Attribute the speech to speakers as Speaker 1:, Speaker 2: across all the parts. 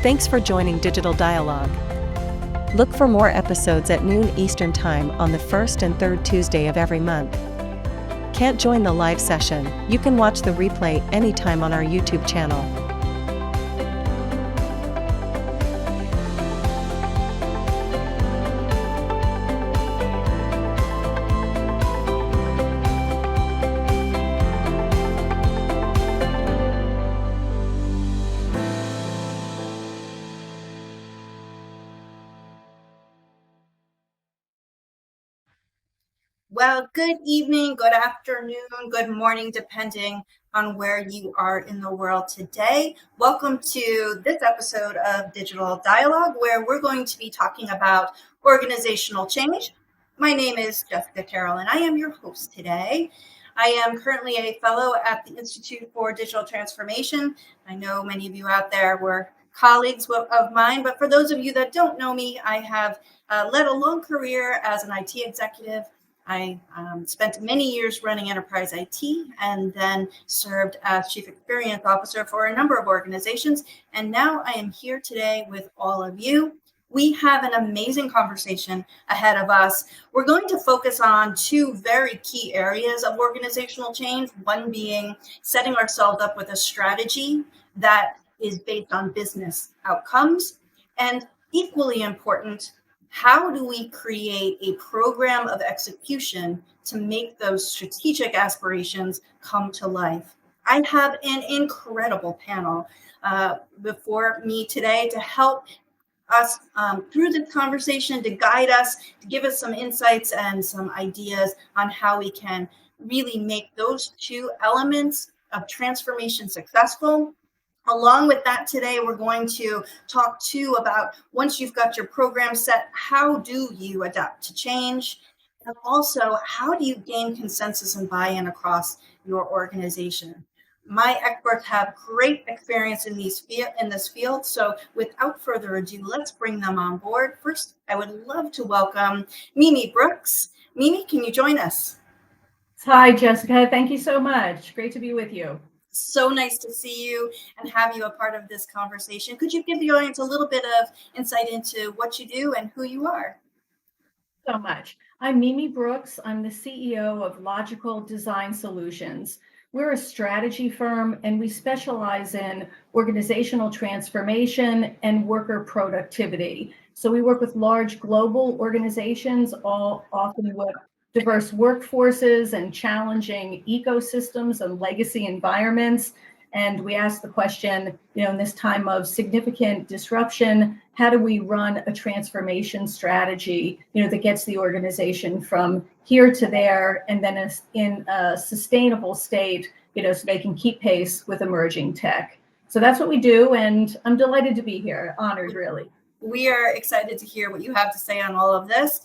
Speaker 1: Thanks for joining Digital Dialogue. Look for more episodes at noon Eastern Time on the first and third Tuesday of every month. Can't join the live session? You can watch the replay anytime on our YouTube channel.
Speaker 2: Well, good evening, good afternoon, good morning, depending on where you are in the world today. Welcome to this episode of Digital Dialogue, where we're going to be talking about organizational change. My name is Jessica Carroll, and I am your host today. I am currently a fellow at the Institute for Digital Transformation. I know many of you out there were colleagues of mine, but for those of you that don't know me, I have led a long career as an IT executive. I spent many years running enterprise IT and then served as Chief Experience Officer for a number of organizations. And now I am here today with all of you. We have an amazing conversation ahead of us. We're going to focus on two very key areas of organizational change, one being setting ourselves up with a strategy that is based on business outcomes, and equally important, how do we create a program of execution to make those strategic aspirations come to life? I have an incredible panel before me today to help us through this conversation, to guide us, to give us some insights and some ideas on how we can really make those two elements of transformation successful. Along with that, today we're going to talk too about, once you've got your program set, how do you adapt to change? And also, how do you gain consensus and buy-in across your organization? My experts have great experience in this field, so without further ado, let's bring them on board. First, I would love to welcome Mimi Brooks. Mimi, can you join us?
Speaker 3: Hi, Jessica. Thank you so much. Great to be with you.
Speaker 2: So nice to see you and have you a part of this conversation. Could you give the audience a little bit of insight into what you do and who you are?
Speaker 3: So much. I'm Mimi Brooks. I'm the CEO of Logical Design Solutions. We're a strategy firm, and we specialize in organizational transformation and worker productivity. So we work with large global organizations, all often with diverse workforces and challenging ecosystems and legacy environments. And we ask the question, in this time of significant disruption, how do we run a transformation strategy, that gets the organization from here to there, and then in a sustainable state, so they can keep pace with emerging tech. So that's what we do, and I'm delighted to be here. Honored, really.
Speaker 2: We are excited to hear what you have to say on all of this.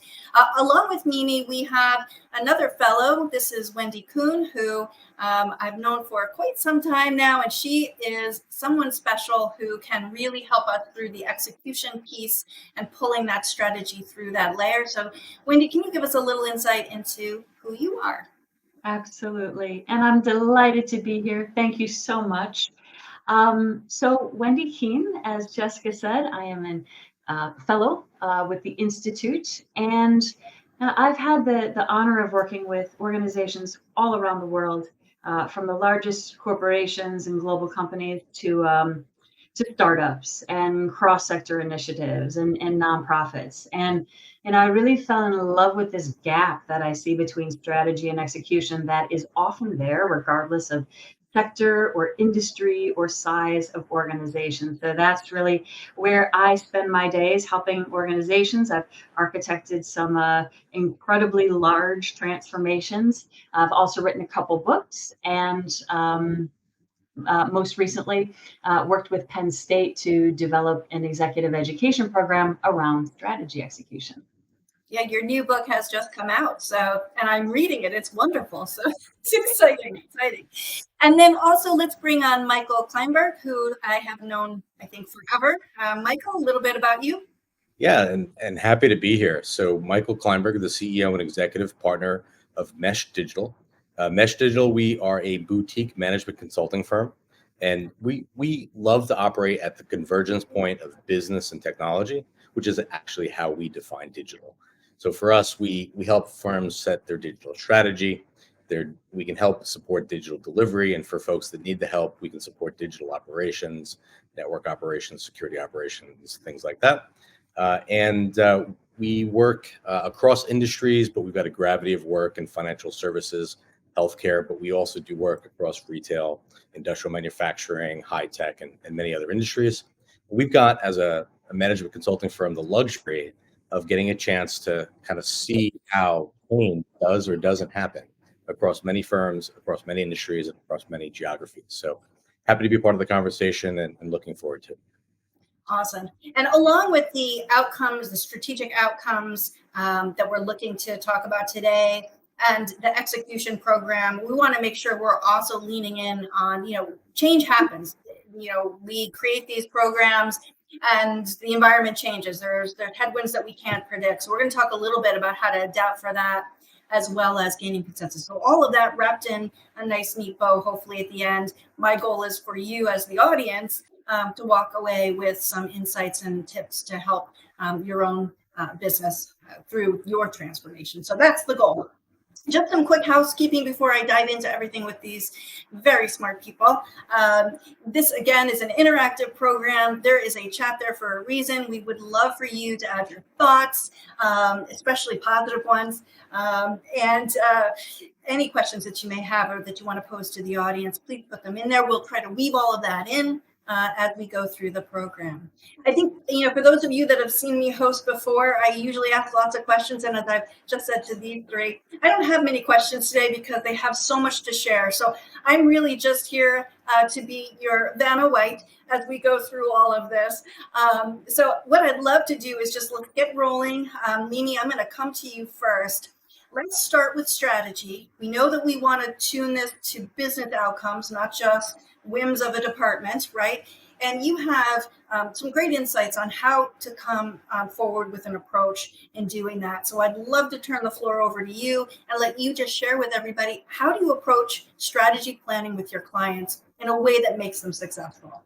Speaker 2: Along with Mimi, we have another fellow. This is Wendy Kuhn, who I've known for quite some time now, and she is someone special who can really help us through the execution piece and pulling that strategy through that layer. So Wendy, can you give us a little insight into who you are?
Speaker 4: Absolutely. And I'm delighted to be here. Thank you so much. So Wendy Kuhn, as Jessica said, I am a fellow with the Institute, and I've had the honor of working with organizations all around the world, from the largest corporations and global companies to startups and cross-sector initiatives and nonprofits. And I really fell in love with this gap that I see between strategy and execution that is often there, regardless of sector or industry or size of organization. So that's really where I spend my days, helping organizations. I've architected some incredibly large transformations. I've also written a couple books, and most recently worked with Penn State to develop an executive education program around strategy execution.
Speaker 2: Yeah, your new book has just come out, and I'm reading it. It's wonderful. So it's exciting. And then also let's bring on Michael Kleinberg, who I have known, I think, forever. Michael, a little bit about you.
Speaker 5: Yeah, and happy to be here. So Michael Kleinberg, the CEO and executive partner of Mesh Digital. Mesh Digital, we are a boutique management consulting firm. And we love to operate at the convergence point of business and technology, which is actually how we define digital. So for us, we help firms set their digital strategy. We can help support digital delivery. And for folks that need the help, we can support digital operations, network operations, security operations, things like that. We work across industries, but we've got a gravity of work in financial services, healthcare, but we also do work across retail, industrial manufacturing, high tech, and many other industries. We've got, as a management consulting firm, the luxury of getting a chance to kind of see how change does or doesn't happen across many firms, across many industries, and across many geographies. So happy to be part of the conversation and looking forward to it.
Speaker 2: Awesome. And along with the outcomes, the strategic outcomes that we're looking to talk about today, and the execution program, we want to make sure we're also leaning in on, change happens. We create these programs and the environment changes. There's headwinds that we can't predict. So we're going to talk a little bit about how to adapt for that, as well as gaining consensus. So all of that wrapped in a nice, neat bow, hopefully at the end. My goal is for you as the audience to walk away with some insights and tips to help your own business through your transformation. So that's the goal. Just some quick housekeeping before I dive into everything with these very smart people. This, again, is an interactive program. There is a chat there for a reason. We would love for you to add your thoughts, especially positive ones, and any questions that you may have or that you want to pose to the audience, please put them in there. We'll try to weave all of that in as we go through the program. I think, for those of you that have seen me host before, I usually ask lots of questions. And as I've just said to these three, I don't have many questions today because they have so much to share. So I'm really just here to be your Vanna White as we go through all of this. So what I'd love to do is just let's get rolling. Mimi, I'm going to come to you first. Let's start with strategy. We know that we want to tune this to business outcomes, not just whims of a department, right? And you have some great insights on how to come forward with an approach in doing that. So I'd love to turn the floor over to you and let you just share with everybody, how do you approach strategy planning with your clients in a way that makes them successful?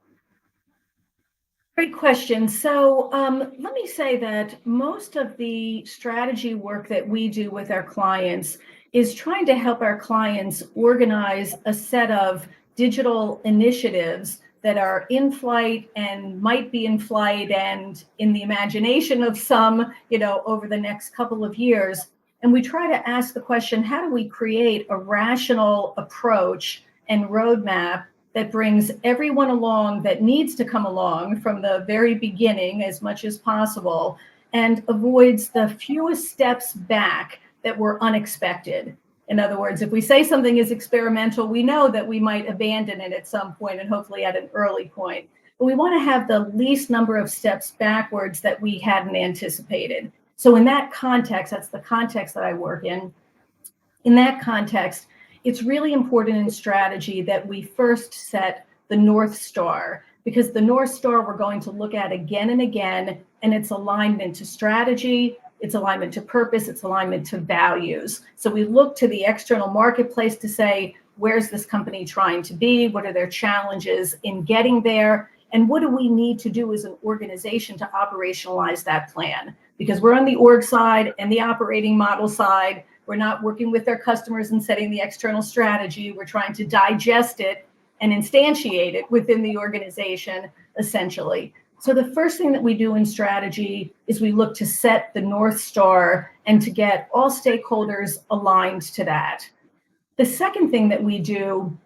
Speaker 3: Great question. So let me say that most of the strategy work that we do with our clients is trying to help our clients organize a set of digital initiatives that are in flight and might be in flight and in the imagination of some, over the next couple of years. And we try to ask the question, how do we create a rational approach and roadmap that brings everyone along that needs to come along from the very beginning as much as possible and avoids the fewest steps back that were unexpected? In other words, if we say something is experimental, we know that we might abandon it at some point and hopefully at an early point. But we want to have the least number of steps backwards that we hadn't anticipated. So in that context, that's the context that I work in. In that context, it's really important in strategy that we first set the North Star, because the North Star we're going to look at again and again, and it's alignment to strategy, it's alignment to purpose, it's alignment to values. So we look to the external marketplace to say, where's this company trying to be? What are their challenges in getting there? And what do we need to do as an organization to operationalize that plan? Because we're on the org side and the operating model side. We're not working with our customers and setting the external strategy. We're trying to digest it and instantiate it within the organization, essentially. So the first thing that we do in strategy is we look to set the North Star and to get all stakeholders aligned to that. The second thing that we do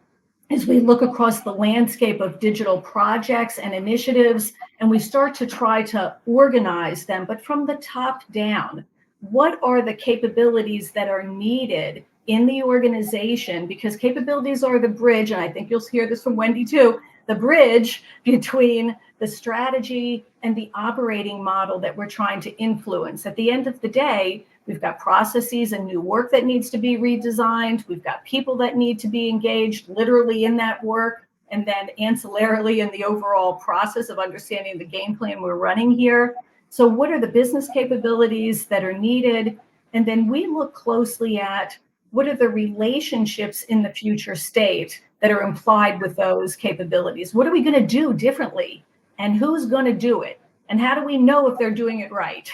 Speaker 3: is we look across the landscape of digital projects and initiatives, and we start to try to organize them, but from the top down. What are the capabilities that are needed in the organization? Because capabilities are the bridge, and I think you'll hear this from Wendy too, the bridge between the strategy and the operating model that we're trying to influence. At the end of the day, we've got processes and new work that needs to be redesigned. We've got people that need to be engaged literally in that work, and then ancillarily in the overall process of understanding the game plan we're running here. So what are the business capabilities that are needed? And then we look closely at what are the relationships in the future state that are implied with those capabilities? What are we going to do differently? And who's going to do it? And how do we know if they're doing it right?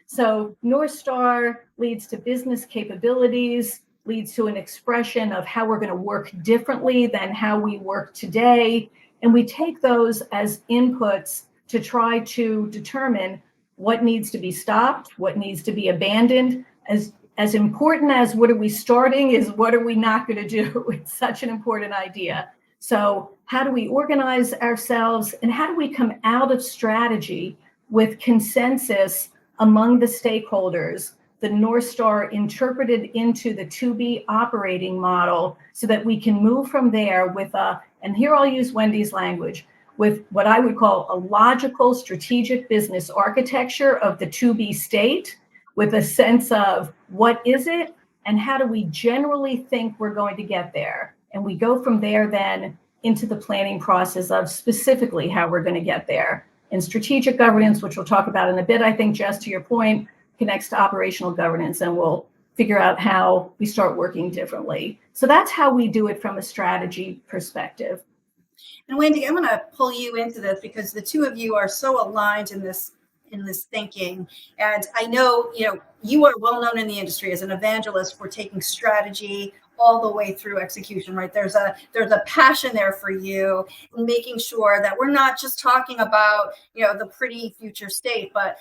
Speaker 3: So North Star leads to business capabilities, leads to an expression of how we're going to work differently than how we work today. And we take those as inputs to try to determine what needs to be stopped, what needs to be abandoned. As important as what are we starting is what are we not going to do? It's such an important idea. So how do we organize ourselves, and how do we come out of strategy with consensus among the stakeholders, the North Star interpreted into the to-be operating model, so that we can move from there with and here I'll use Wendy's language, with what I would call a logical strategic business architecture of the to-be state, with a sense of what is it and how do we generally think we're going to get there. And we go from there then into the planning process of specifically how we're going to get there. And strategic governance, which we'll talk about in a bit, I think, Jess, to your point, connects to operational governance, and we'll figure out how we start working differently. So that's how we do it from a strategy perspective.
Speaker 2: And Wendy, I'm going to pull you into this because the two of you are so aligned in this thinking. And I know, you are well known in the industry as an evangelist for taking strategy all the way through execution, right? There's a passion there for you in making sure that we're not just talking about, the pretty future state, but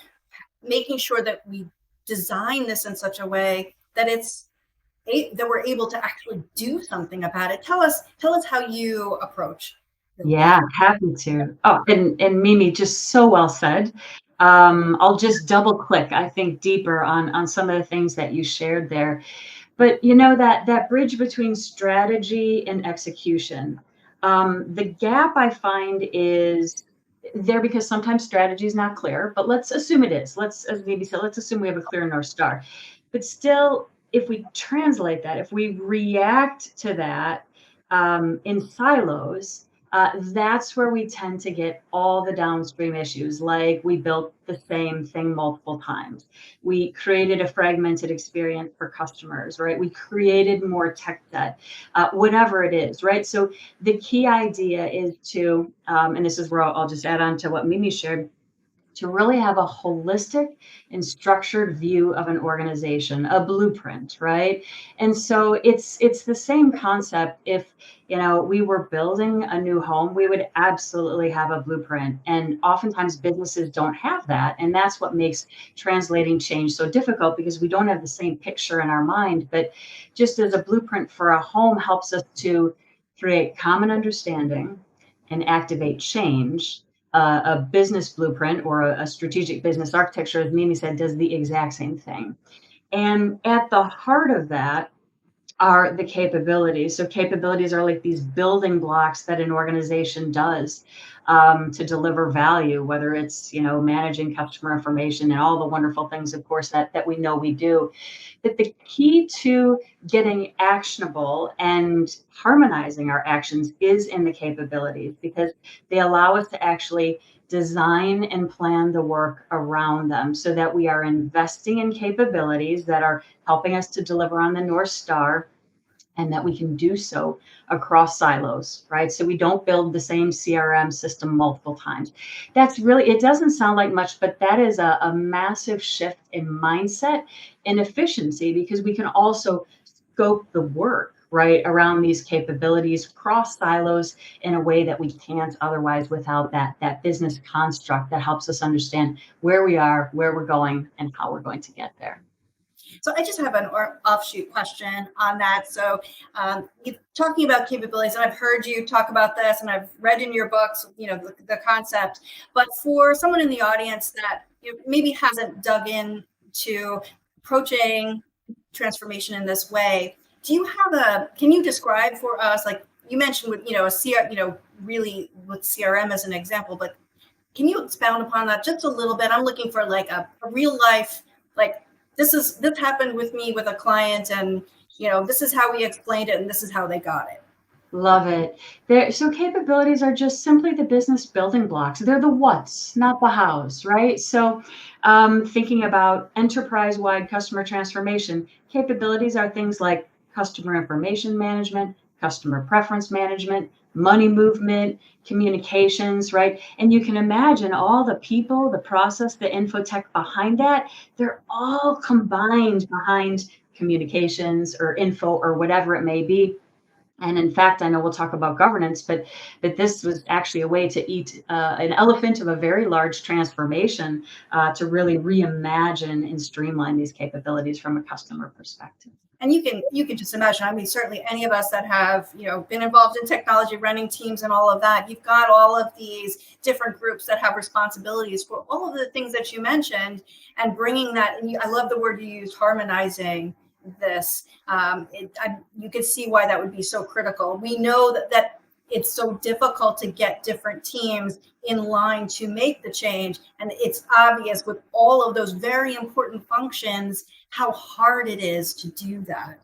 Speaker 2: making sure that we design this in such a way that that we're able to actually do something about it. Tell us how you approach.
Speaker 4: Yeah, happy to. Oh, and Mimi, just so well said. I'll just double click, I think, deeper on some of the things that you shared there. But that bridge between strategy and execution, the gap I find is there because sometimes strategy is not clear, but let's assume it is. As Mimi said, let's assume we have a clear North Star. But still, if we translate that, if we react to that in silos, that's where we tend to get all the downstream issues, like we built the same thing multiple times. We created a fragmented experience for customers, right? We created more tech debt, whatever it is, right? So the key idea is to, and this is where I'll just add on to what Mimi shared, to really have a holistic and structured view of an organization, a blueprint, right? And so it's the same concept. If we were building a new home, we would absolutely have a blueprint. And oftentimes businesses don't have that. And that's what makes translating change so difficult, because we don't have the same picture in our mind. But just as a blueprint for a home helps us to create common understanding and activate change, a business blueprint or a strategic business architecture, as Mimi said, does the exact same thing. And at the heart of that are the capabilities. So capabilities are like these building blocks that an organization does to deliver value, whether it's, managing customer information and all the wonderful things, of course, that we know we do. But the key to getting actionable and harmonizing our actions is in the capabilities, because they allow us to actually design and plan the work around them, so that we are investing in capabilities that are helping us to deliver on the North Star, and that we can do so across silos, right? So we don't build the same CRM system multiple times. That's really, it doesn't sound like much, but that is a massive shift in mindset and efficiency, because we can also scope the work, right, around these capabilities, cross silos in a way that we can't otherwise without that business construct that helps us understand where we are, where we're going, and how we're going to get there.
Speaker 2: So I just have an offshoot question on that. So you're talking about capabilities, and I've heard you talk about this, and I've read in your books, the concept. But for someone in the audience that maybe hasn't dug in to approaching transformation in this way, can you describe for us, like you mentioned with, really with CRM as an example, but can you expound upon that just a little bit? I'm looking for like a real life, like, this happened with me with a client, and this is how we explained it, and this is how they got it.
Speaker 4: Love it. So capabilities are just simply the business building blocks. They're the what's, not the hows, right? So thinking about enterprise-wide customer transformation, capabilities are things like customer information management, customer preference management, money movement, communications, right? And you can imagine all the people, the process, the infotech behind that, they're all combined behind communications or info or whatever it may be. And in fact, I know we'll talk about governance, but this was actually a way to eat an elephant of a very large transformation to really reimagine and streamline these capabilities from a customer perspective.
Speaker 2: And you can just imagine, I mean, certainly any of us that have, been involved in technology, running teams and all of that, you've got all of these different groups that have responsibilities for all of the things that you mentioned, and bringing that, and I love the word you used, harmonizing this. You could see why that would be so critical. We know that it's so difficult to get different teams in line to make the change. And it's obvious with all of those very important functions, how hard it is to do that.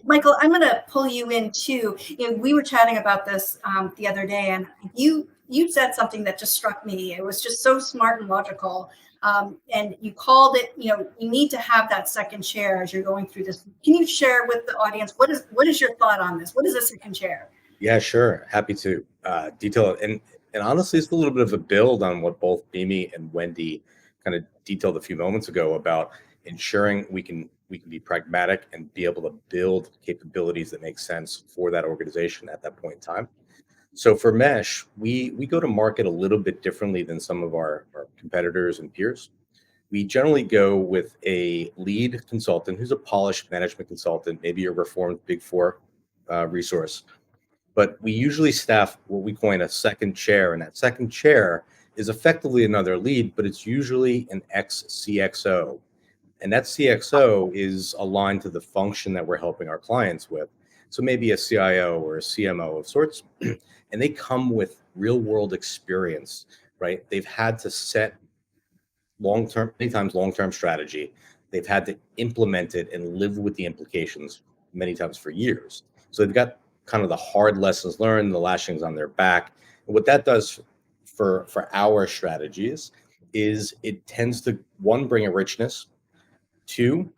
Speaker 2: Michael, I'm going to pull you in too. We were chatting about this the other day, and you said something that just struck me. It was just so smart and logical. And you called it, you need to have that second chair as you're going through this. Can you share with the audience, what is your thought on this? What is a second chair?
Speaker 5: Yeah, sure. Happy to detail it. And honestly, it's a little bit of a build on what both Mimi and Wendy kind of detailed a few moments ago about ensuring we can be pragmatic and be able to build capabilities that make sense for that organization at that point in time. So for Mesh, we go to market a little bit differently than some of our competitors and peers. We generally go with a lead consultant who's a polished management consultant, maybe a reformed Big Four resource. But we usually staff what we coin a second chair, and that second chair is effectively another lead, but it's usually an ex-CXO. And that CXO is aligned to the function that we're helping our clients with. So maybe a CIO or a CMO of sorts, and they come with real world experience, right? They've had to set many times long-term strategy. They've had to implement it and live with the implications many times for years. So they've got kind of the hard lessons learned, the lashings on their back. And what that does for our strategies is it tends to, one, bring a richness. Two,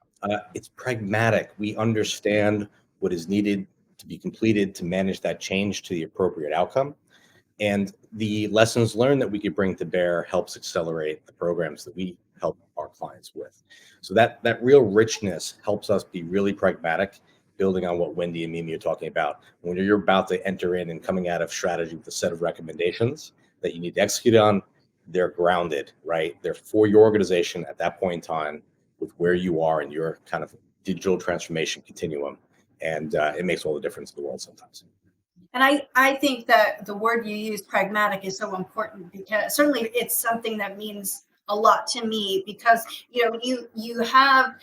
Speaker 5: it's pragmatic. We understand what is needed to be completed to manage that change to the appropriate outcome. And the lessons learned that we could bring to bear helps accelerate the programs that we help our clients with. So that real richness helps us be really pragmatic, building on what Wendy and Mimi are talking about. When you're about to enter in and coming out of strategy with a set of recommendations that you need to execute on, they're grounded, right? They're for your organization at that point in time with where you are in your kind of digital transformation continuum. And it makes all the difference in the world sometimes.
Speaker 2: And I think that the word you use, pragmatic, is so important, because certainly it's something that means a lot to me, because you have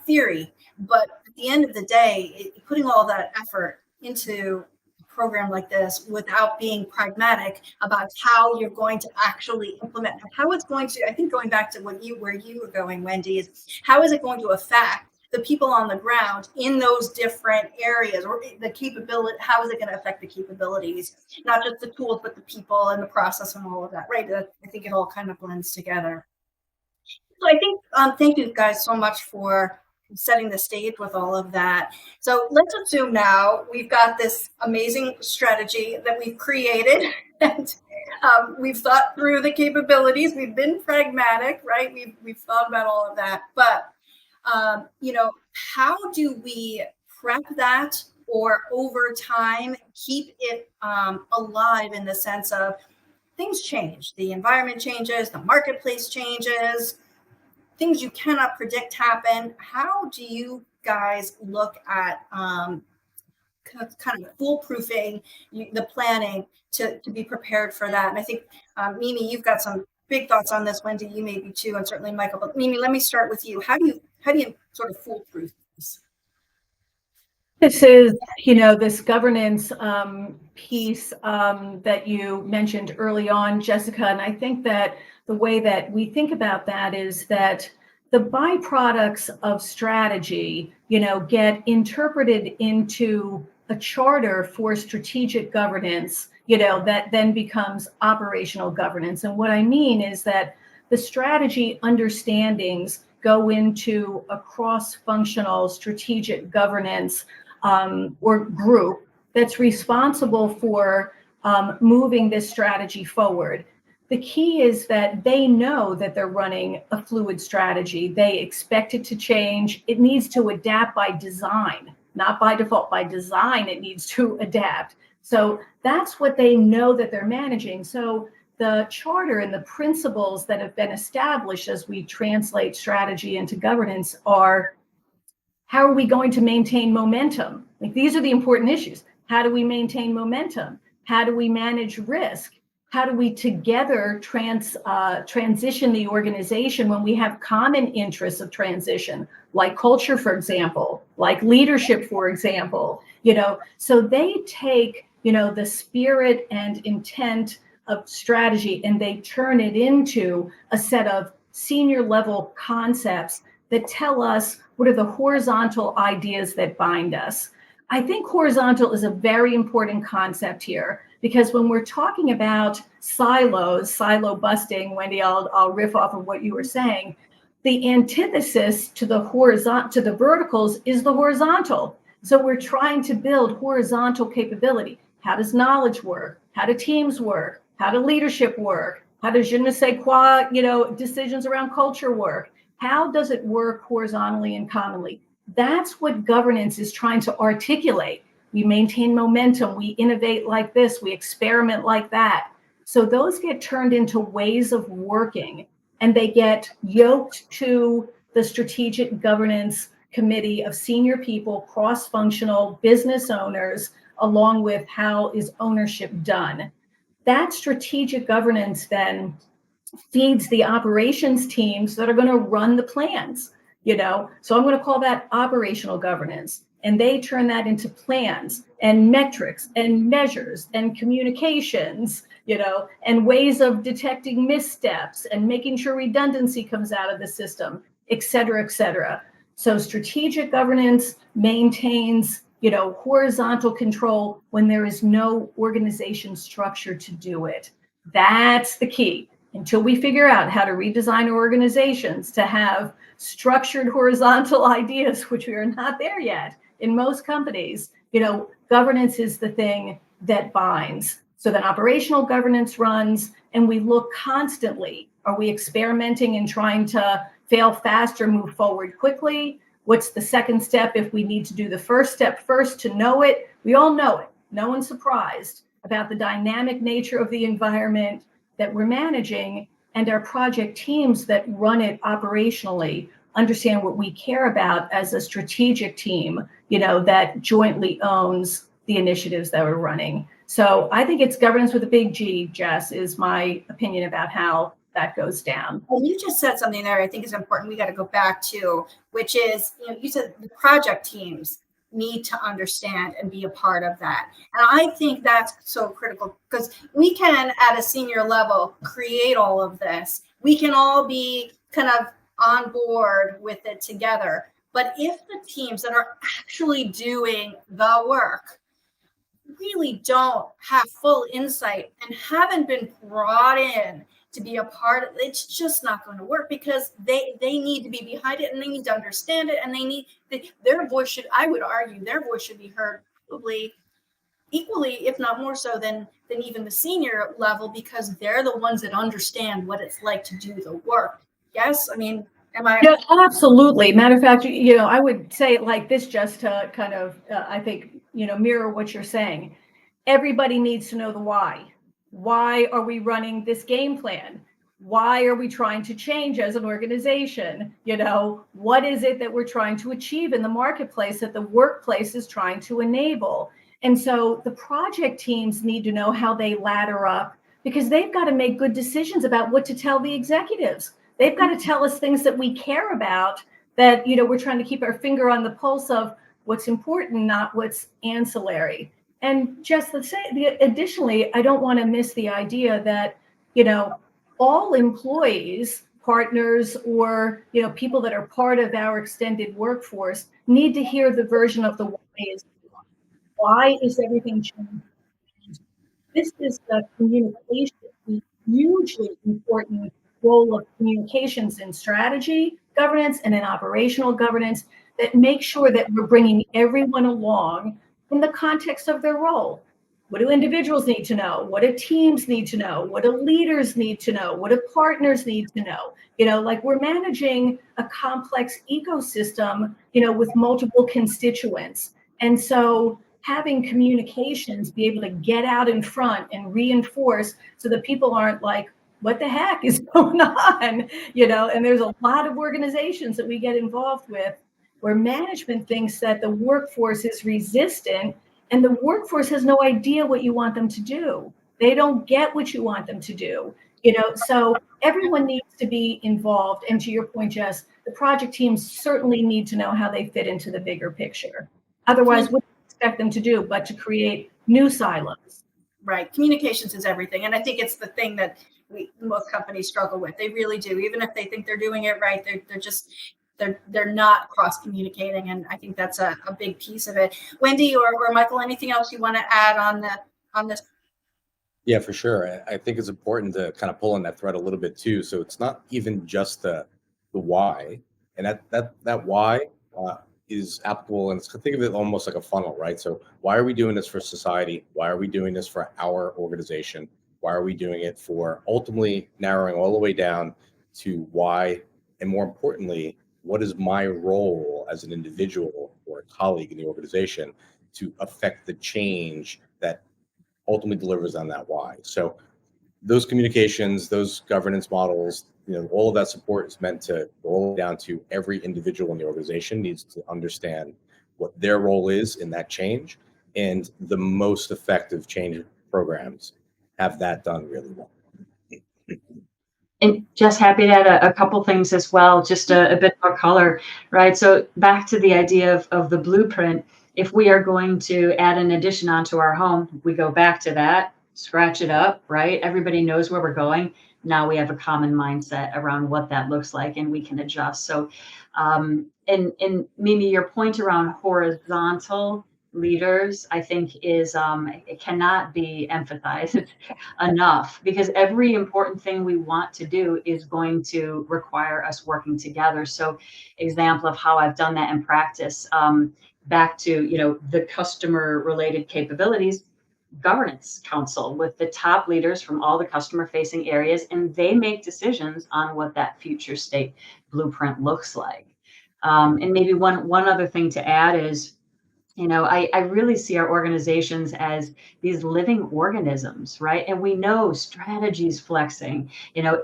Speaker 2: theory, but at the end of the day, putting all that effort into a program like this without being pragmatic about how you're going to actually implement, how it's going to, I think going back to where you were going, Wendy, is how is it going to affect the people on the ground in those different areas, or the capability, how is it going to affect the capabilities, not just the tools, but the people and the process and all of that, right? I think it all kind of blends together. So I think, thank you guys so much for setting the stage with all of that. So let's assume now we've got this amazing strategy that we've created, and we've thought through the capabilities. We've been pragmatic, right? We've thought about all of that, but how do we prep that, or over time keep it alive, in the sense of things change, the environment changes, the marketplace changes, things you cannot predict happen. How do you guys look at kind of foolproofing the planning to be prepared for that? And I think, Mimi, you've got some big thoughts on this. Wendy, you maybe too, and certainly Michael. But Mimi, let me start with you. How do you sort of foolproof this?
Speaker 3: This is, this governance piece that you mentioned early on, Jessica. And I think that the way that we think about that is that the byproducts of strategy, get interpreted into a charter for strategic governance, that then becomes operational governance. And what I mean is that the strategy understandings go into a cross-functional strategic governance or group that's responsible for moving this strategy forward. The key is that they know that they're running a fluid strategy. They expect it to change. It needs to adapt by design, not by default. By design, it needs to adapt. So that's what they know that they're managing. So the charter and the principles that have been established as we translate strategy into governance are, how are we going to maintain momentum? Like, these are the important issues. How do we maintain momentum? How do we manage risk? How do we together transition the organization when we have common interests of transition, like culture, for example, like leadership, for example, so they take, the spirit and intent of strategy and they turn it into a set of senior level concepts that tell us what are the horizontal ideas that bind us. I think horizontal is a very important concept here, because when we're talking about silos, silo busting, Wendy, I'll riff off of what you were saying. The antithesis to the verticals is the horizontal. So we're trying to build horizontal capability. How does knowledge work? How do teams work? How do leadership work? How does je ne sais quoi, decisions around culture work? How does it work horizontally and commonly? That's what governance is trying to articulate. We maintain momentum, we innovate like this, we experiment like that. So those get turned into ways of working, and they get yoked to the strategic governance committee of senior people, cross-functional business owners, along with how is ownership done. That strategic governance then feeds the operations teams that are going to run the plans. So I'm going to call that operational governance. And they turn that into plans and metrics and measures and communications, and ways of detecting missteps and making sure redundancy comes out of the system, et cetera, et cetera. So strategic governance maintains, horizontal control when there is no organization structure to do it. That's the key. Until we figure out how to redesign our organizations to have structured horizontal ideas, which we are not there yet in most companies, governance is the thing that binds. So then operational governance runs, and we look constantly. Are we experimenting and trying to fail fast or move forward quickly? What's the second step if we need to do the first step first to know it? We all know it. No one's surprised about the dynamic nature of the environment that we're managing, and our project teams that run it operationally understand what we care about as a strategic team, that jointly owns the initiatives that we're running. So I think it's governance with a big G, Jess, is my opinion about how that goes down.
Speaker 2: Well, you just said something there I think is important. We got to go back to, which is, you said the project teams need to understand and be a part of that. And I think that's so critical, because we can, at a senior level, create all of this. We can all be kind of on board with it together. But if the teams that are actually doing the work really don't have full insight and haven't been brought in to be a part of it, it's just not going to work, because they need to be behind it, and they need to understand it, and they need their voice should, I would argue, their voice should be heard probably equally, if not more so than even the senior level, because they're the ones that understand what it's like to do the work. Yes, I mean, am I?
Speaker 3: Yeah, absolutely. Matter of fact, I would say it like this, just to kind of, I think, mirror what you're saying. Everybody needs to know the why. Why are we running this game plan? Why are we trying to change as an organization? What is it that we're trying to achieve in the marketplace that the workplace is trying to enable? And so the project teams need to know how they ladder up, because they've got to make good decisions about what to tell the executives. They've got to tell us things that we care about, that, we're trying to keep our finger on the pulse of what's important, not what's ancillary. And just additionally, I don't want to miss the idea that, all employees, partners, or, people that are part of our extended workforce need to hear the version of the why is why is everything changing? This is the communication, the hugely important role of communications in strategy governance and in operational governance that makes sure that we're bringing everyone along in the context of their role. What do individuals need to know? What do teams need to know? What do leaders need to know? What do partners need to know? Like we're managing a complex ecosystem, with multiple constituents. And so having communications be able to get out in front and reinforce so that people aren't like, what the heck is going on? And there's a lot of organizations that we get involved with where management thinks that the workforce is resistant and the workforce has no idea what you want them to do. They don't get what you want them to do. So everyone needs to be involved. And to your point, Jess, the project teams certainly need to know how they fit into the bigger picture. Otherwise, what do you expect them to do but to create new silos?
Speaker 2: Right. Communications is everything. And I think it's the thing that most companies struggle with. They really do. Even if they think they're doing it right, they're not cross communicating. And I think that's a big piece of it. Wendy or Michael, anything else you want to add on this?
Speaker 5: Yeah, for sure. I think it's important to kind of pull on that thread a little bit too. So it's not even just the why, and that why is applicable, and think of it almost like a funnel, right? So why are we doing this for society? Why are we doing this for our organization? Why are we doing it for ultimately narrowing all the way down to why, and more importantly, what is my role as an individual or a colleague in the organization to affect the change that ultimately delivers on that why? So those communications, those governance models, all of that support is meant to roll down to every individual in the organization needs to understand what their role is in that change, and the most effective change programs have that done really well.
Speaker 4: And just happy to add a couple things as well, just a bit more color, right? So back to the idea of the blueprint. If we are going to add an addition onto our home, we go back to that, scratch it up, right? Everybody knows where we're going. Now we have a common mindset around what that looks like, and we can adjust. So, and Mimi, your point around horizontal leaders, I think is, it cannot be emphasized enough, because every important thing we want to do is going to require us working together. So example of how I've done that in practice, back to, the customer related capabilities, governance council with the top leaders from all the customer facing areas, and they make decisions on what that future state blueprint looks like. And maybe one other thing to add is, I really see our organizations as these living organisms, right? And we know strategies flexing,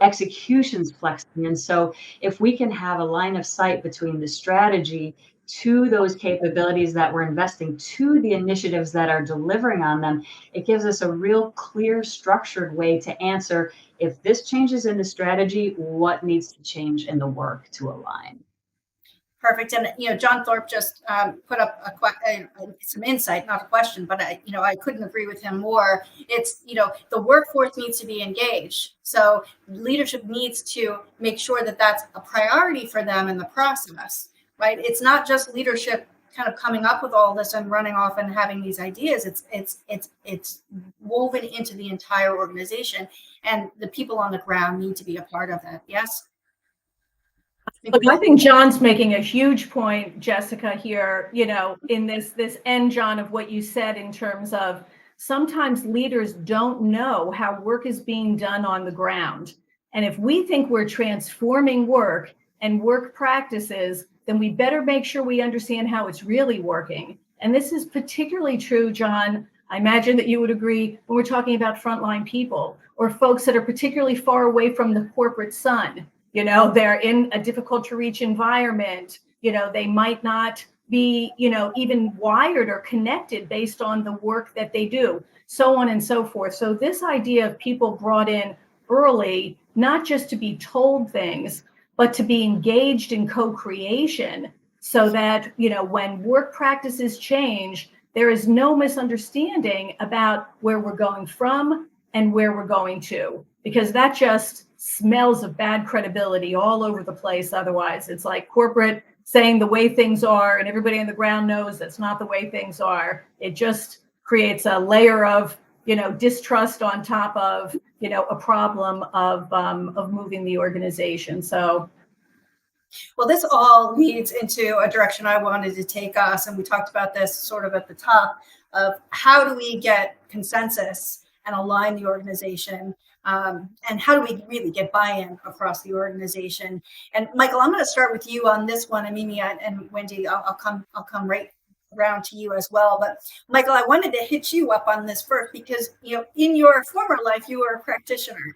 Speaker 4: executions flexing. And so if we can have a line of sight between the strategy to those capabilities that we're investing, to the initiatives that are delivering on them, it gives us a real clear, structured way to answer, if this changes in the strategy, what needs to change in the work to align?
Speaker 2: Perfect. And, John Thorpe just put up some insight, not a question, but I couldn't agree with him more. It's, the workforce needs to be engaged. So leadership needs to make sure that that's a priority for them in the process, right? It's not just leadership kind of coming up with all this and running off and having these ideas. It's woven into the entire organization, and the people on the ground need to be a part of that. Yes.
Speaker 3: Look, I think John's making a huge point, Jessica, here, in this end, John, of what you said in terms of sometimes leaders don't know how work is being done on the ground. And if we think we're transforming work and work practices, then we better make sure we understand how it's really working. And this is particularly true, John, I imagine that you would agree, when we're talking about frontline people or folks that are particularly far away from the corporate sun. They're in a difficult to reach environment. They might not be, even wired or connected based on the work that they do, so on and so forth. So this idea of people brought in early, not just to be told things, but to be engaged in co-creation, so that, when work practices change, there is no misunderstanding about where we're going from and where we're going to, because that just smells of bad credibility all over the place. Otherwise, it's like corporate saying the way things are and everybody on the ground knows that's not the way things are. It just creates a layer of, distrust on top of, a problem of moving the organization. So.
Speaker 2: Well, this all leads into a direction I wanted to take us, and we talked about this sort of at the top of how do we get consensus and align the organization, and how do we really get buy-in across the organization? And Michael, I'm going to start with you on this one, and Mimi and Wendy, I'll come right around to you as well. But Michael, I wanted to hit you up on this first because in your former life you were a practitioner.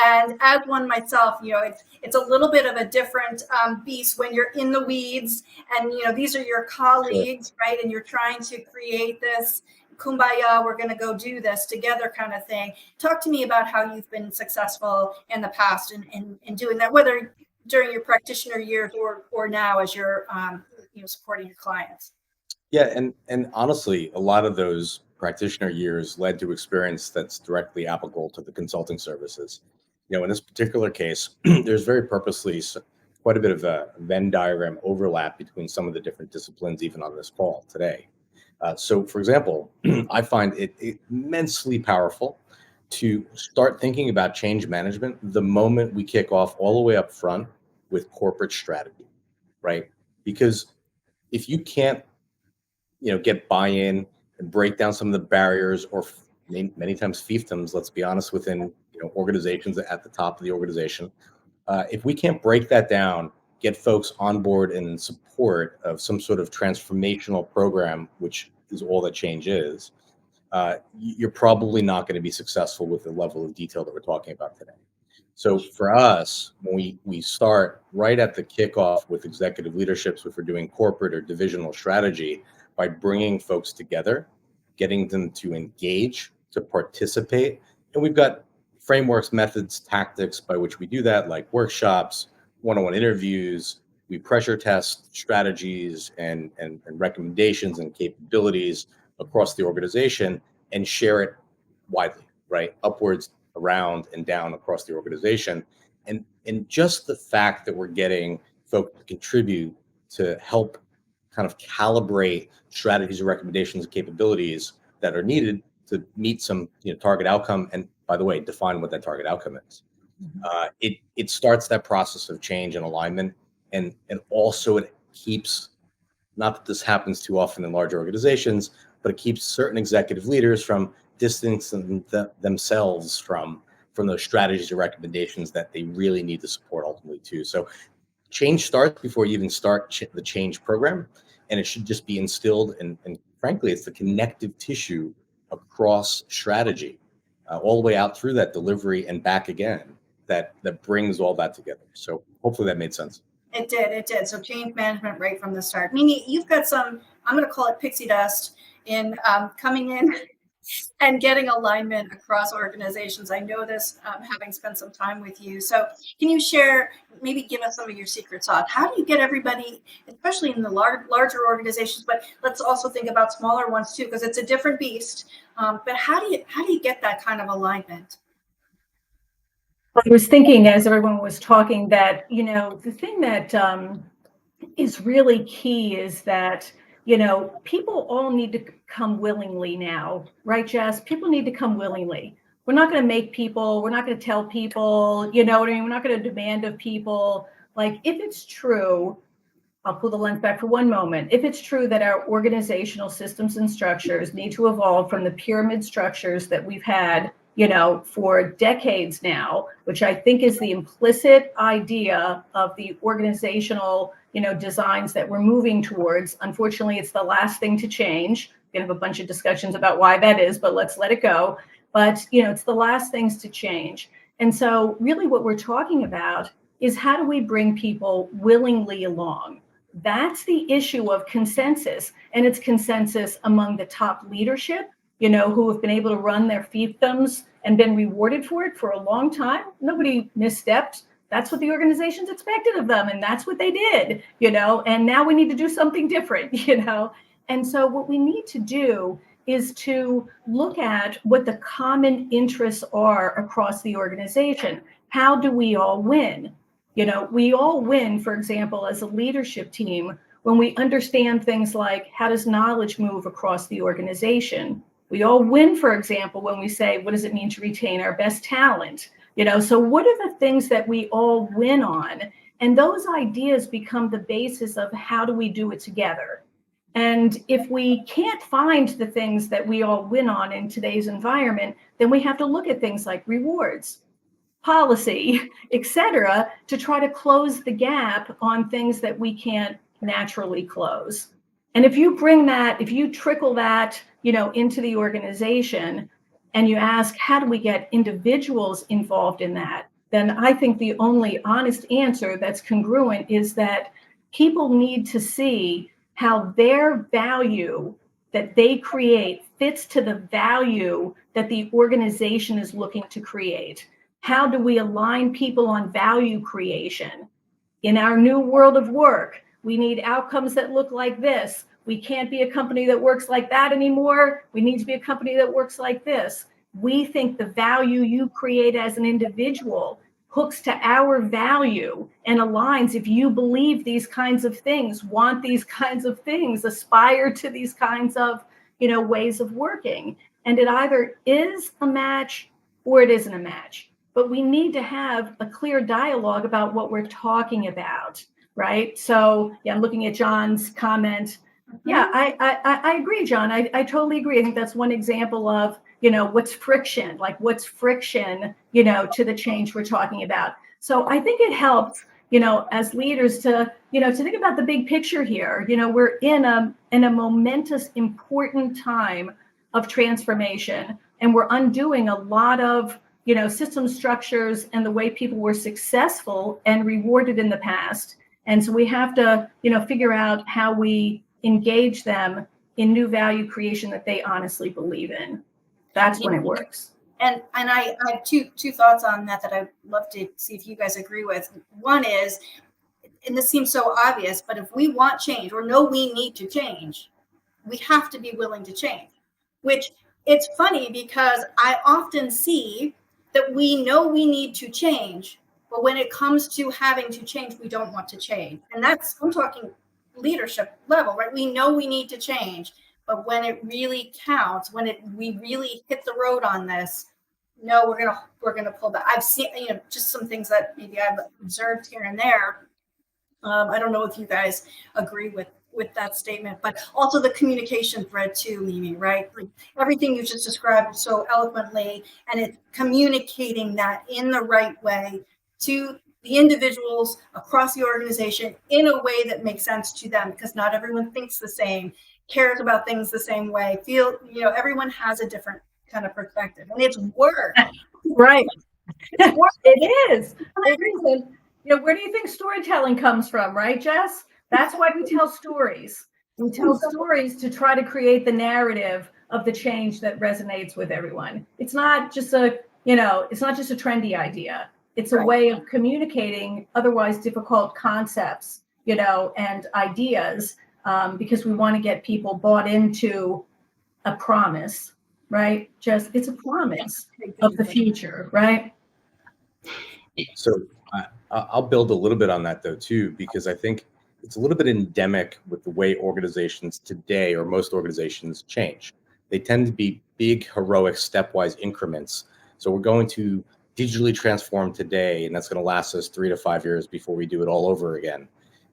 Speaker 2: And as one myself, it's a little bit of a different beast when you're in the weeds and, these are your colleagues, sure, right? And you're trying to create this kumbaya, we're going to go do this together kind of thing. Talk to me about how you've been successful in the past in doing that, whether during your practitioner years or now as you're supporting your clients.
Speaker 5: Yeah, and honestly, a lot of those practitioner years led to experience that's directly applicable to the consulting services. In this particular case, there's very purposely quite a bit of a Venn diagram overlap between some of the different disciplines, even on this call today. So, for example, I find it immensely powerful to start thinking about change management the moment we kick off all the way up front with corporate strategy, right? Because if you can't, get buy-in and break down some of the barriers, or many times fiefdoms, let's be honest, within organizations at the top of the organization. If we can't break that down, get folks on board in support of some sort of transformational program, which is all that change is, you're probably not going to be successful with the level of detail that we're talking about today. So for us, when we start right at the kickoff with executive leaderships, if we're doing corporate or divisional strategy, by bringing folks together, getting them to engage, to participate, and we've got frameworks, methods, tactics by which we do that, like workshops, one-on-one interviews. We pressure test strategies and recommendations and capabilities across the organization and share it widely, right? Upwards, around, and down across the organization. And just the fact that we're getting folks to contribute to help kind of calibrate strategies and recommendations and capabilities that are needed to meet some target outcome, and by the way, define what that target outcome is. It starts that process of change and alignment, and also it keeps, not that this happens too often in larger organizations, but it keeps certain executive leaders from distancing themselves from those strategies or recommendations that they really need to support ultimately too. So change starts before you even start the change program, and it should just be instilled, and frankly, it's the connective tissue across strategy, all the way out through that delivery and back again, that brings all that together. So hopefully that made sense.
Speaker 2: It did. So change management right from the start. Mimi, you've got some, I'm going to call it pixie dust in coming in and getting alignment across organizations. I know this, having spent some time with you. So can you share, maybe give us some of your secret sauce? How do you get everybody, especially in the larger organizations, but let's also think about smaller ones too, because it's a different beast. But how do you get that kind of alignment?
Speaker 3: I was thinking as everyone was talking that, the thing that is really key is that, people all need to come willingly now, right, Jess? People need to come willingly. We're not going to make people, we're not going to tell people, we're not going to demand of people. Like, if it's true, I'll pull the lens back for one moment. If it's true that our organizational systems and structures need to evolve from the pyramid structures that we've had, for decades now, which I think is the implicit idea of the organizational, designs that we're moving towards. Unfortunately, it's the last thing to change. We're going to have a bunch of discussions about why that is, but let's let it go. But, it's the last things to change. And so really what we're talking about is how do we bring people willingly along? That's the issue of consensus. And it's consensus among the top leadership, who have been able to run their fiefdoms and been rewarded for it for a long time. Nobody misstepped. That's what the organizations expected of them. And that's what they did, and now we need to do something different, And so what we need to do is to look at what the common interests are across the organization. How do we all win? We all win, for example, as a leadership team, when we understand things like, how does knowledge move across the organization? We all win, for example, when we say, what does it mean to retain our best talent? So what are the things that we all win on? And those ideas become the basis of how do we do it together. And if we can't find the things that we all win on in today's environment, then we have to look at things like rewards, policy, et cetera, to try to close the gap on things that we can't naturally close. And if you trickle that, into the organization, and you ask, how do we get individuals involved in that? Then I think the only honest answer that's congruent is that people need to see how their value that they create fits to the value that the organization is looking to create. How do we align people on value creation? In our new world of work, we need outcomes that look like this. We can't be a company that works like that anymore. We need to be a company that works like this. We think the value you create as an individual hooks to our value and aligns. If you believe these kinds of things, want these kinds of things, aspire to these kinds of, ways of working. And it either is a match or it isn't a match. But we need to have a clear dialogue about what we're talking about, right? So yeah, I'm looking at John's comment. Yeah, I agree, John. I totally agree. I think that's one example of, what's friction, to the change we're talking about. So I think it helps, as leaders to think about the big picture here. We're in a momentous, important time of transformation, and we're undoing a lot of, system structures and the way people were successful and rewarded in the past. And so we have to, figure out how we engage them in new value creation that they honestly believe in. That's when it works.
Speaker 2: And I have two thoughts on that I'd love to see if you guys agree with. One is, and this seems so obvious, but if we want change or know we need to change, we have to be willing to change. Which it's funny because I often see that we know we need to change, but when it comes to having to change, we don't want to change. And I'm talking leadership level, right? We know we need to change, but when it really counts, we really hit the road on this, no, we're gonna pull back. I've seen, just some things that maybe I've observed here and there. I don't know if you guys agree with that statement, but also the communication thread too, Mimi, right? Like everything you just described so eloquently, and it's communicating that in the right way to the individuals across the organization in a way that makes sense to them, because not everyone thinks the same, cares about things the same way, everyone has a different kind of perspective, and it's work.
Speaker 3: Right. It is. Where do you think storytelling comes from, right, Jess? That's why we tell stories. We tell stories to try to create the narrative of the change that resonates with everyone. It's not just a trendy idea. It's a way of communicating otherwise difficult concepts, and ideas, because we want to get people bought into a promise, right? It's a promise of the future, right?
Speaker 5: So I'll build a little bit on that though too, because I think it's a little bit endemic with the way organizations today, or most organizations, change. They tend to be big, heroic, stepwise increments. So we're going to digitally transform today, and that's going to last us 3 to 5 years before we do it all over again.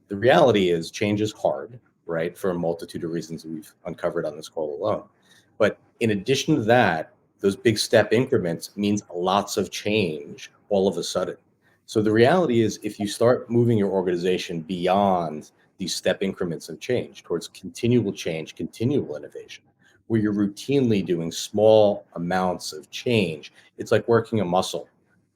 Speaker 5: The reality is change is hard, right? For a multitude of reasons that we've uncovered on this call alone. But in addition to that, those big step increments means lots of change all of a sudden. So the reality is, if you start moving your organization beyond these step increments of change towards continual change, continual innovation, where you're routinely doing small amounts of change, it's like working a muscle,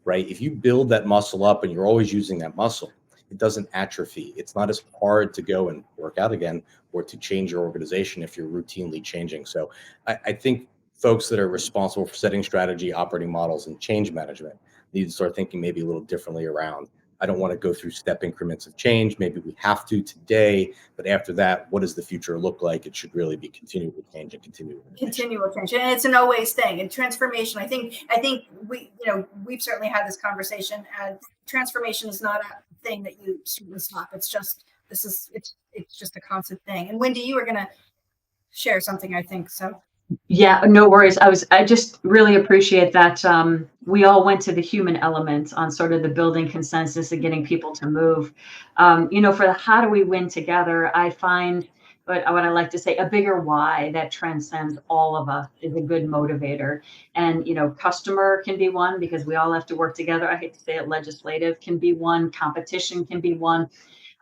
Speaker 5: right? If you build that muscle up and you're always using that muscle, it doesn't atrophy. It's not as hard to go and work out again or to change your organization if you're routinely changing. So I think folks that are responsible for setting strategy, operating models, and change management need to start thinking maybe a little differently around I don't want to go through step increments of change. Maybe we have to today, but after that, what does the future look like? It should really be continual change and continual
Speaker 2: change. And it's an always thing. And transformation, I think we've certainly had this conversation, and transformation is not a thing that you stop. It's just, it's just a constant thing. And Wendy, you were going to share something, I think. So.
Speaker 4: Yeah, no worries. I just really appreciate that we all went to the human element on sort of the building consensus and getting people to move. For the how do we win together, I find what I like to say, a bigger why that transcends all of us is a good motivator. And, customer can be one, because we all have to work together. I hate to say it, legislative can be one, competition can be one.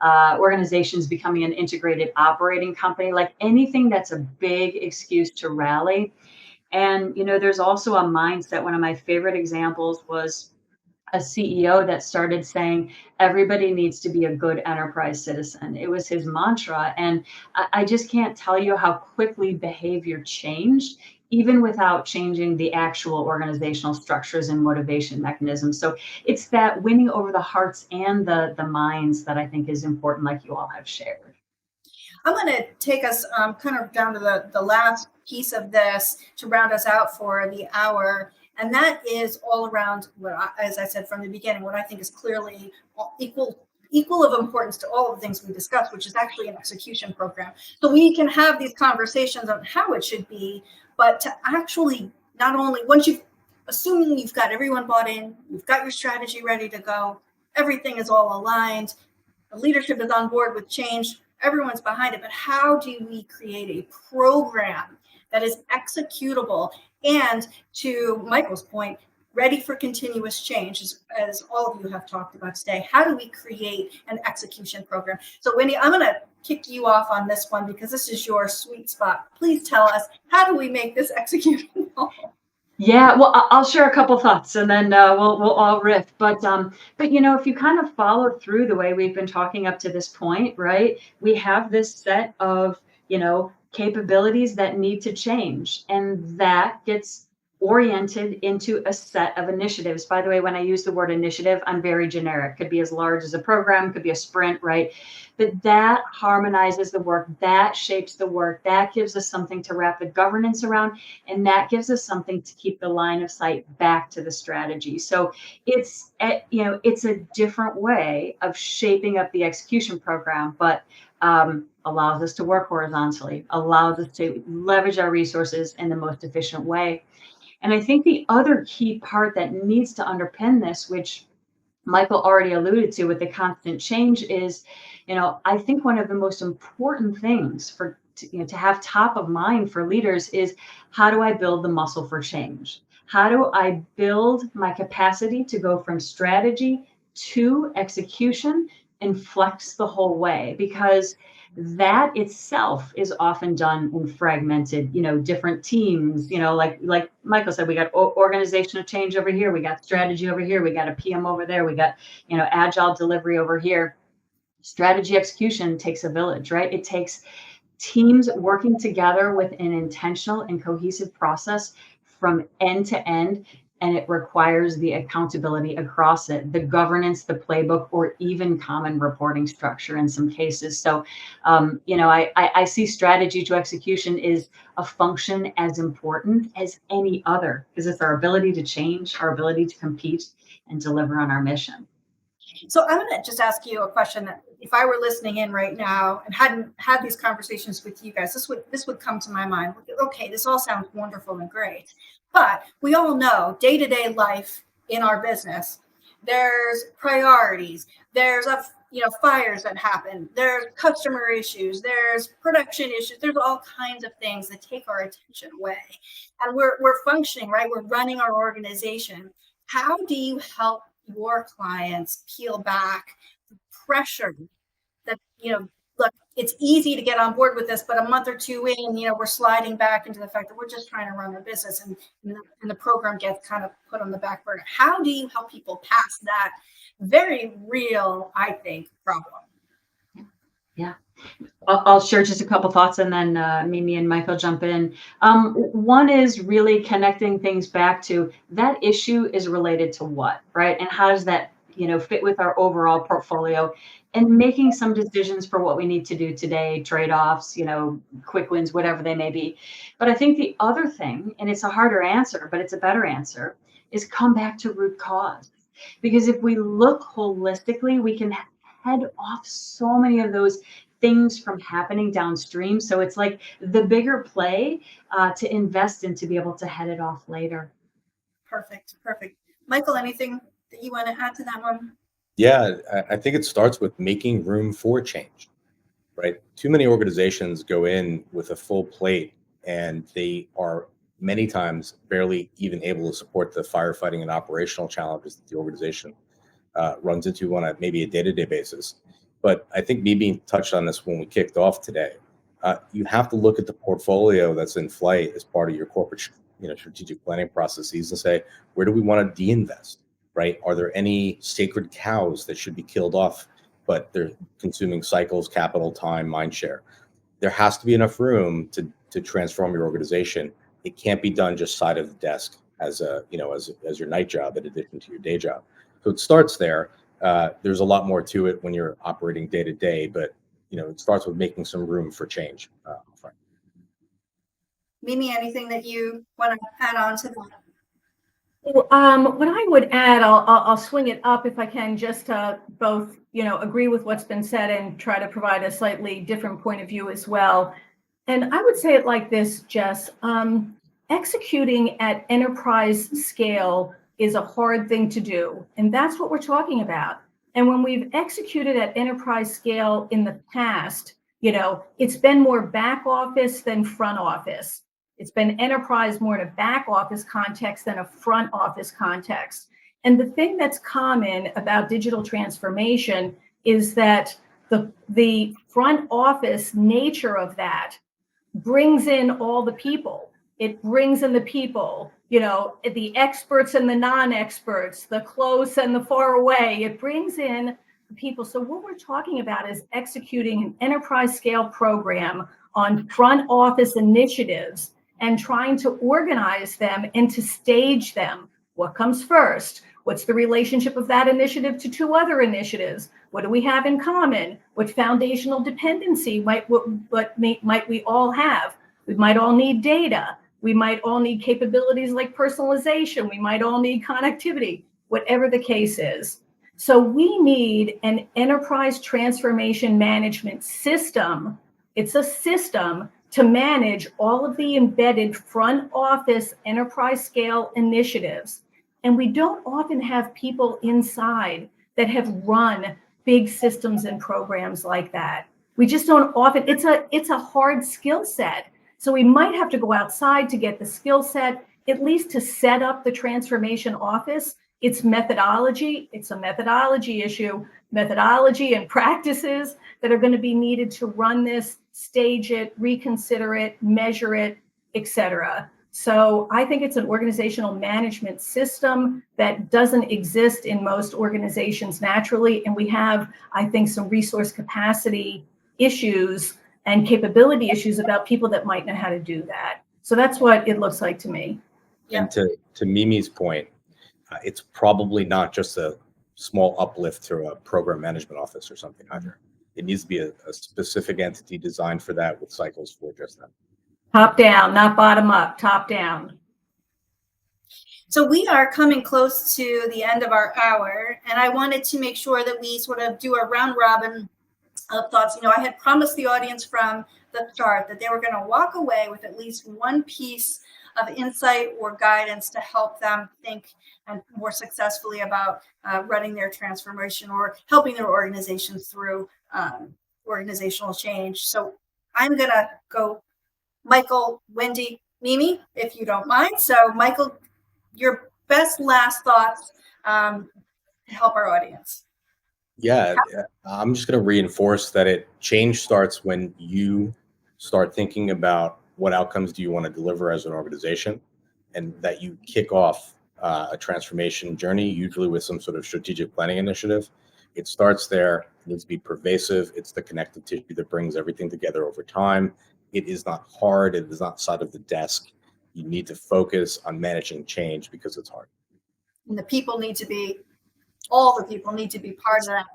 Speaker 4: Organizations becoming an integrated operating company, like anything that's a big excuse to rally. And, there's also a mindset. One of my favorite examples was a CEO that started saying, everybody needs to be a good enterprise citizen. It was his mantra. And I just can't tell you how quickly behavior changed, even without changing the actual organizational structures and motivation mechanisms. So it's that winning over the hearts and the minds that I think is important, like you all have shared.
Speaker 2: I'm going to take us kind of down to the last piece of this to round us out for the hour. And that is all around what, as I said from the beginning, what I think is clearly equal of importance to all of the things we discussed, which is actually an execution program. So we can have these conversations on how it should be, but to actually not only, assuming you've got everyone bought in, you've got your strategy ready to go, everything is all aligned, the leadership is on board with change, everyone's behind it, but how do we create a program that is executable and, to Michael's point, ready for continuous change, as all of you have talked about today? How do we create an execution program? So Wendy, I'm going to kick you off on this one because this is your sweet spot. Please tell us, how do we make this executable?
Speaker 4: Yeah, well, I'll share a couple thoughts and then we'll all riff. But if you kind of follow through the way we've been talking up to this point, right? We have this set of, capabilities that need to change, and that gets oriented into a set of initiatives. By the way, when I use the word initiative, I'm very generic. Could be as large as a program, could be a sprint, right? But that harmonizes the work, that shapes the work, that gives us something to wrap the governance around, and that gives us something to keep the line of sight back to the strategy. So it's a different way of shaping up the execution program, but allows us to work horizontally, allows us to leverage our resources in the most efficient way. And I think the other key part that needs to underpin this, which Michael already alluded to with the constant change, is, I think one of the most important things to have top of mind for leaders is, how do I build the muscle for change? How do I build my capacity to go from strategy to execution and flex the whole way? Because that itself is often done in fragmented, different teams, like Michael said, we got organizational change over here, we got strategy over here, we got a PM over there, we got, agile delivery over here. Strategy execution takes a village, right? It takes teams working together with an intentional and cohesive process from end to end. And it requires the accountability across it, the governance, the playbook, or even common reporting structure in some cases. So, I see strategy to execution is a function as important as any other, because it's our ability to change, our ability to compete and deliver on our mission.
Speaker 2: So I'm going to just ask you a question that, if I were listening in right now and hadn't had these conversations with you guys, this would come to my mind. Okay, this all sounds wonderful and great, but we all know day-to-day life in our business, there's priorities, there's fires that happen, there's customer issues, there's production issues, there's all kinds of things that take our attention away, and we're functioning, right? We're running our organization. How do you help your clients peel back the pressure that, look, it's easy to get on board with this, but a month or two in, we're sliding back into the fact that we're just trying to run our business, and the program gets kind of put on the back burner. How do you help people pass that very real, I think, problem?
Speaker 4: Yeah. I'll share just a couple thoughts, and then Mimi and Michael jump in. One is really connecting things back to that issue is related to what, right? And how does that fit with our overall portfolio, and making some decisions for what we need to do today, trade-offs, quick wins, whatever they may be. But I think the other thing, and it's a harder answer, but it's a better answer, is come back to root cause. Because if we look holistically, we can head off so many of those things from happening downstream. So it's like the bigger play to invest in to be able to head it off later.
Speaker 2: Perfect. Michael, anything that you want to add to that one?
Speaker 5: Yeah, I think it starts with making room for change, right? Too many organizations go in with a full plate, and they are many times barely even able to support the firefighting and operational challenges that the organization runs into on maybe a day-to-day basis. But I think Mimi touched on this when we kicked off today. You have to look at the portfolio that's in flight as part of your corporate, strategic planning processes and say, where do we want to de-invest, right? Are there any sacred cows that should be killed off, but they're consuming cycles, capital, time, mind share? There has to be enough room to transform your organization. It can't be done just side of the desk as as your night job in addition to your day job. So it starts there. There's a lot more to it when you're operating day to day, but it starts with making some room for change.
Speaker 2: Mimi, anything that you want to add on to that?
Speaker 3: What I would add, I'll swing it up if I can, just to both agree with what's been said and try to provide a slightly different point of view as well. And I would say it like this, Jess. Executing at enterprise scale is a hard thing to do. And that's what we're talking about. And when we've executed at enterprise scale in the past, it's been more back office than front office. It's been enterprise more in a back office context than a front office context. And the thing that's common about digital transformation is that the front office nature of that brings in all the people. It brings in the people, the experts and the non-experts, the close and the far away. It brings in the people. So what we're talking about is executing an enterprise scale program on front office initiatives and trying to organize them and to stage them. What comes first? What's the relationship of that initiative to two other initiatives? What do we have in common? What foundational dependency might we all have? We might all need data. We might all need capabilities like personalization. We might all need connectivity, whatever the case is. So we need an enterprise transformation management system. It's a system to manage all of the embedded front office enterprise scale initiatives. And we don't often have people inside that have run big systems and programs like that. We just don't often, it's a hard skill set. So we might have to go outside to get the skill set, at least to set up the transformation office. It's methodology. It's a methodology issue, methodology and practices that are going to be needed to run this, stage it, reconsider it, measure it, etc. So I think it's an organizational management system that doesn't exist in most organizations naturally. And we have, I think, some resource capacity issues and capability issues about people that might know how to do that. So that's what it looks like to me.
Speaker 2: Yeah.
Speaker 5: And to Mimi's point, it's probably not just a small uplift through a program management office or something either. It needs to be a specific entity designed for that with cycles for just that.
Speaker 3: Top down, not bottom up, top down.
Speaker 2: So we are coming close to the end of our hour, and I wanted to make sure that we sort of do a round robin of thoughts. I had promised the audience from the start that they were going to walk away with at least one piece of insight or guidance to help them think and more successfully about running their transformation or helping their organizations through organizational change. So I'm going to go Michael, Wendy, Mimi, if you don't mind. So Michael, your best last thoughts to help our audience.
Speaker 5: Yeah, I'm just going to reinforce that change starts when you start thinking about what outcomes do you want to deliver as an organization, and that you kick off a transformation journey, usually with some sort of strategic planning initiative. It starts there. It needs to be pervasive. It's the connective tissue that brings everything together over time. It is not hard. It is not side of the desk. You need to focus on managing change because it's hard.
Speaker 2: And the people need to be all the people need to be part of that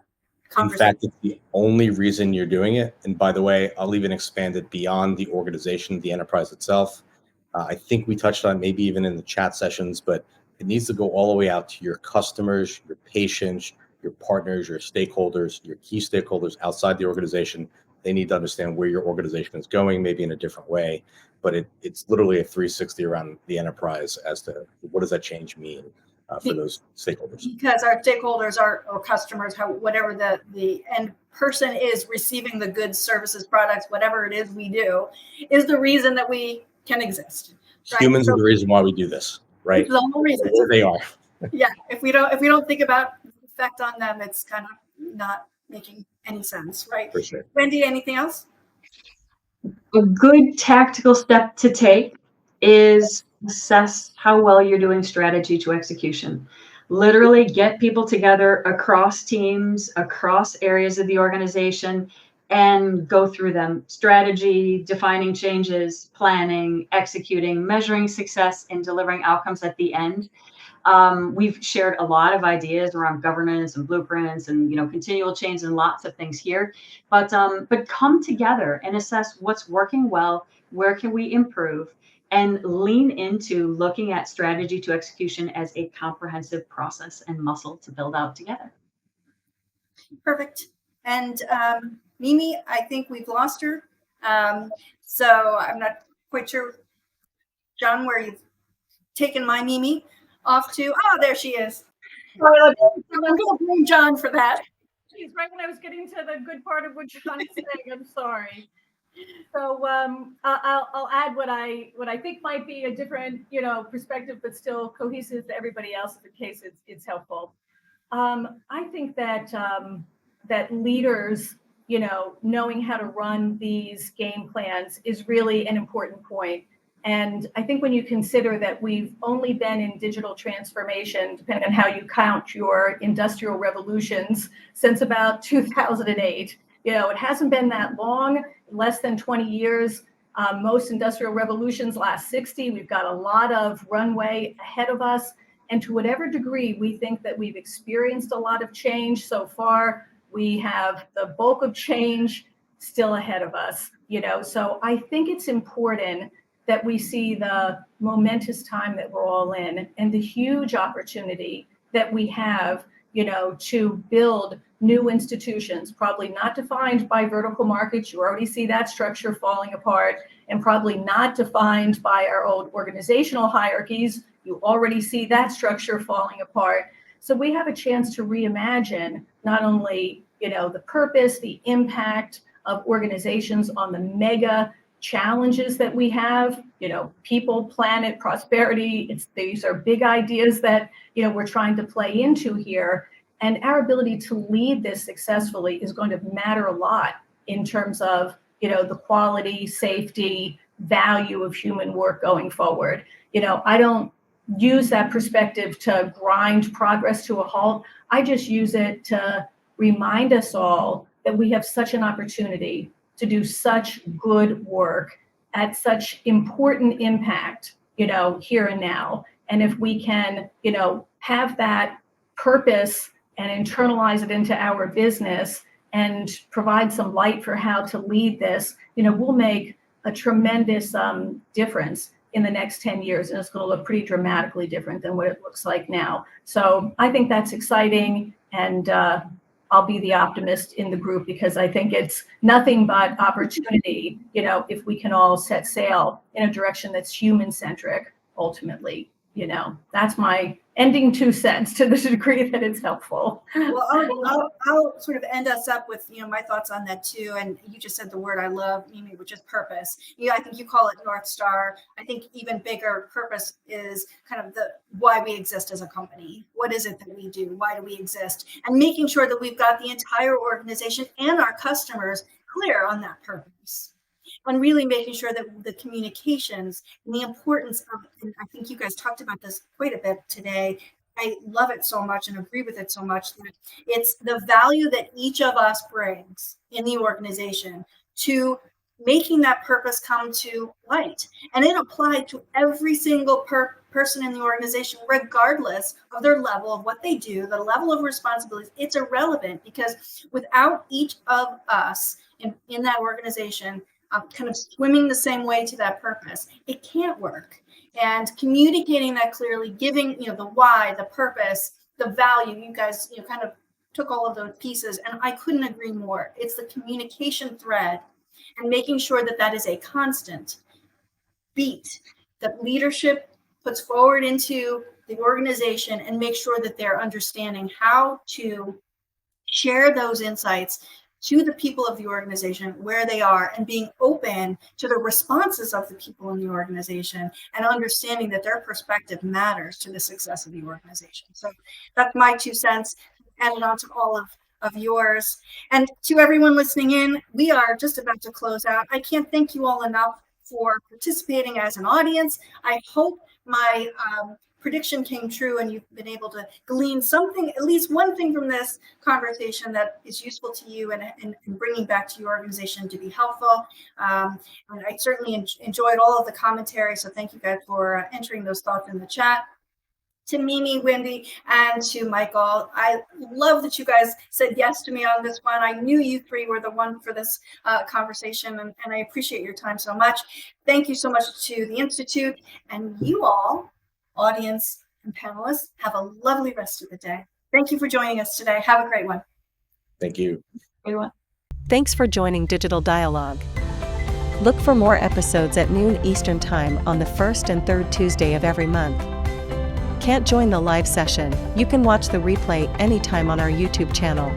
Speaker 5: In
Speaker 2: conversation.
Speaker 5: fact, it's the only reason you're doing it. And by the way, I'll even expand it beyond the organization, the enterprise itself. I think we touched on maybe even in the chat sessions, but it needs to go all the way out to your customers, your patients, your partners, your stakeholders, your key stakeholders outside the organization. They need to understand where your organization is going, maybe in a different way. But it's literally a 360 around the enterprise as to what does that change mean for those stakeholders.
Speaker 2: Because our stakeholders are, or customers, whatever the end person is receiving the goods, services, products, whatever it is we do, is the reason that we can exist. Right?
Speaker 5: Humans are the reason why we do this, right?
Speaker 2: It's the whole reason.
Speaker 5: Where they are.
Speaker 2: Yeah. If we don't think about the effect on them, it's kind of not making any sense, right?
Speaker 5: For sure.
Speaker 2: Wendy, anything else?
Speaker 4: A good tactical step to take is assess how well you're doing strategy to execution. Literally get people together across teams, across areas of the organization, and go through them. Strategy, defining changes, planning, executing, measuring success, and delivering outcomes at the end. We've shared a lot of ideas around governance and blueprints and continual change and lots of things here, but come together and assess what's working well, where can we improve, and lean into looking at strategy to execution as a comprehensive process and muscle to build out together.
Speaker 2: Perfect. And Mimi, I think we've lost her. So I'm not quite sure, John, where you've taken my Mimi off to. Oh, there she is. Sorry, I'm going to blame John for that.
Speaker 3: Geez, right when I was getting to the good part of what you're trying to say, I'm sorry. So I'll add what I think might be a different perspective, but still cohesive to everybody else in case it's helpful. I think that that leaders, knowing how to run these game plans is really an important point. And I think when you consider that we've only been in digital transformation, depending on how you count your industrial revolutions, since about 2008, it hasn't been that long, less than 20 years. Most industrial revolutions last 60. We've got a lot of runway ahead of us. And to whatever degree we think that we've experienced a lot of change so far, we have the bulk of change still ahead of us. So I think it's important that we see the momentous time that we're all in and the huge opportunity that we have, to build new institutions, probably not defined by vertical markets. You already see that structure falling apart, and probably not defined by our old organizational hierarchies. You already see that structure falling apart. So we have a chance to reimagine not only, the purpose, the impact of organizations on the mega challenges that we have, people, planet, prosperity. These are big ideas that, we're trying to play into here. And our ability to lead this successfully is going to matter a lot in terms of, the quality, safety, value of human work going forward. I don't use that perspective to grind progress to a halt. I just use it to remind us all that we have such an opportunity to do such good work at such important impact, here and now. And if we can, have that purpose and internalize it into our business and provide some light for how to lead this, we'll make a tremendous difference in the next 10 years. And it's going to look pretty dramatically different than what it looks like now. So I think that's exciting. And I'll be the optimist in the group because I think it's nothing but opportunity, if we can all set sail in a direction that's human-centric, ultimately. That's my ending 2 cents to the degree that it's helpful.
Speaker 2: Well, I'll sort of end us up with, my thoughts on that too. And you just said the word I love, Mimi, which is purpose. I think you call it North Star. I think even bigger purpose is kind of the why we exist as a company. What is it that we do? Why do we exist? And making sure that we've got the entire organization and our customers clear on that purpose. And really making sure that the communications and the importance of, and I think you guys talked about this quite a bit today. I love it so much and agree with it so much that it's the value that each of us brings in the organization to making that purpose come to light. And it applied to every single person in the organization, regardless of their level of what they do, the level of responsibilities. It's irrelevant, because without each of us in that organization kind of swimming the same way to that purpose, it can't work. And communicating that clearly, giving the why, the purpose, the value. You guys kind of took all of those pieces, and I couldn't agree more. It's the communication thread, and making sure that that is a constant beat that leadership puts forward into the organization, and make sure that they're understanding how to share those insights to the people of the organization where they are, and being open to the responses of the people in the organization, and understanding that their perspective matters to the success of the organization. So that's my 2 cents, added on to all of yours. And to everyone listening in, we are just about to close out. I can't thank you all enough for participating as an audience. I hope my prediction came true, and you've been able to glean something, at least one thing from this conversation that is useful to you and bringing back to your organization to be helpful. And I certainly enjoyed all of the commentary, so thank you guys for entering those thoughts in the chat. To Mimi, Wendy, and to Michael, I love that you guys said yes to me on this one. I knew you three were the one for this conversation, and I appreciate your time so much. Thank you so much to the Institute, and you all, audience and panelists, have a lovely rest of the day. Thank you for joining us today. Have a great one.
Speaker 5: Thank you.
Speaker 4: Everyone.
Speaker 1: Thanks for joining Digital Dialogue. Look for more episodes at noon Eastern Time on the first and third Tuesday of every month. Can't join the live session? You can watch the replay anytime on our YouTube channel.